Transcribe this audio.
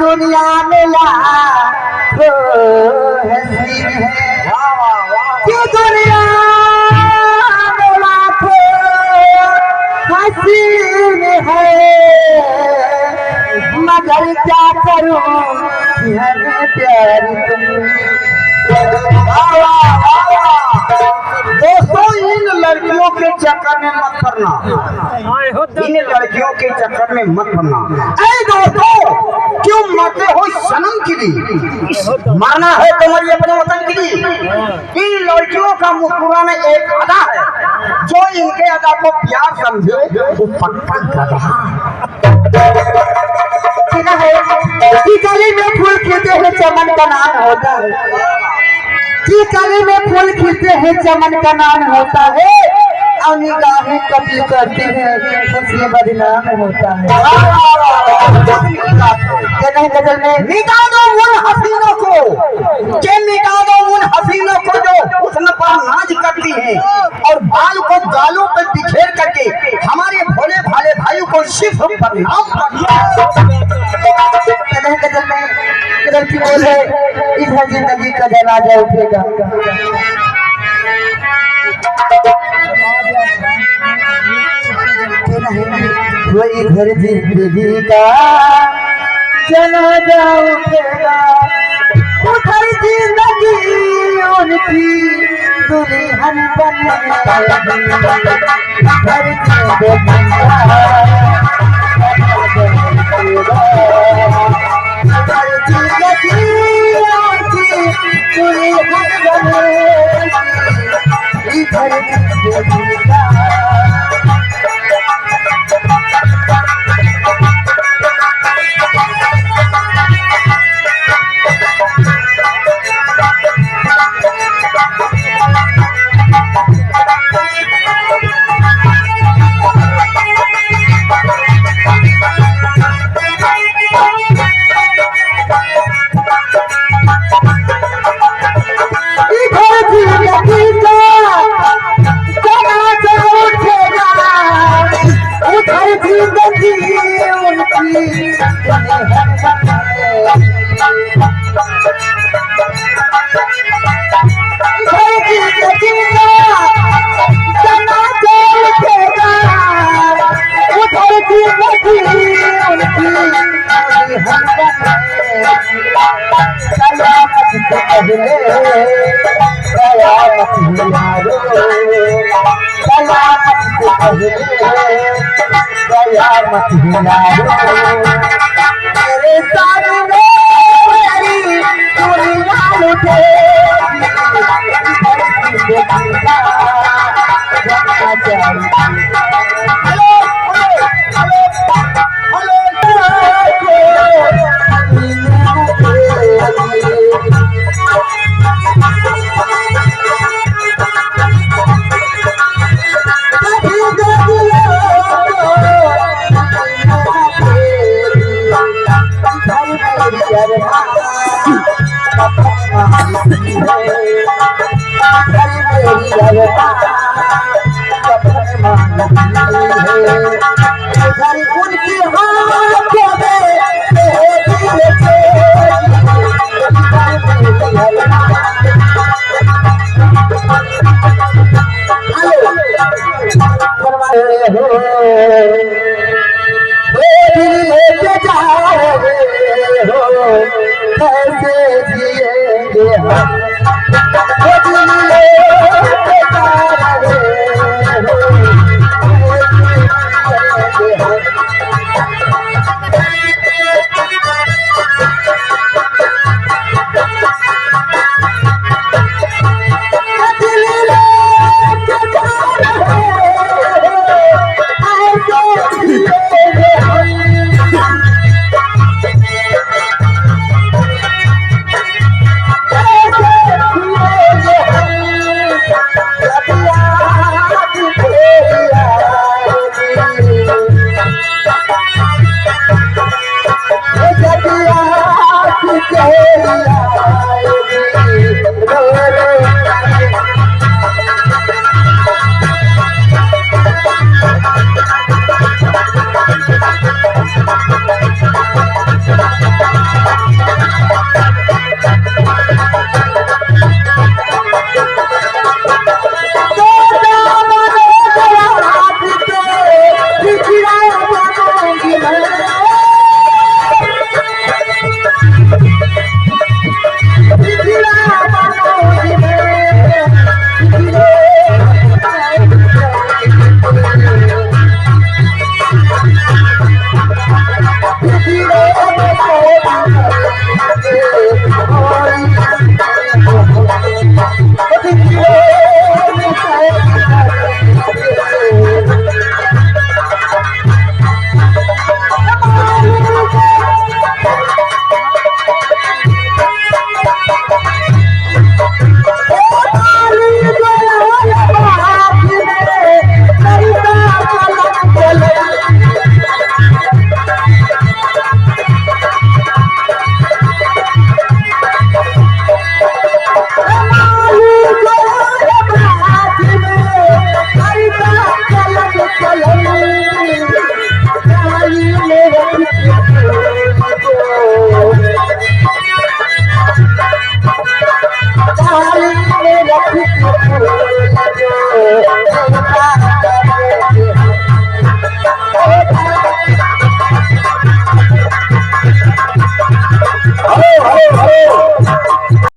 दुनिया में लाखों हसीन है, कि दुनिया में लाखों हसीन है, मगर क्या करूं कि हमें प्यार तुम। दोस्तों इन लड़कियों के चक्कर में मत पड़ना, इन लड़कियों के चक्कर में मत पड़ना। अरे दोस्तों क्यों मरते हो सनम के लिए, मरना है तो मरिए अपने वतन के लिए। इन लड़कियों का मुस्कुराना एक अदा है, जो इनके अदा को प्यार समझे वो पक्का गधा है। कि गली में फूल खिलते हैं चमन का नाम होता है, कि गली में फूल खिलते हैं चमन का नाम होता है, और निगाहें कभी करती हैं उसमें बदनाम होता है। गजल में मिटा दो उन हसीनों को, के मिटा दो उन हसीनों को जो हुस्न पर नाज करती हैं, और बाल को गालों पर बिखेर करके हमारे भोले भाले भाइयों को सिर्फ बदनाम करती हैं। गजल में गजल की बोल है, इधर जिंदगी का जनाजा उठेगा, वो इधर जिंदगी का जनाजा उठेगा, उधर जिंदगी उनकी दुल्हन बनेगा, कैसे जिएंगे हम।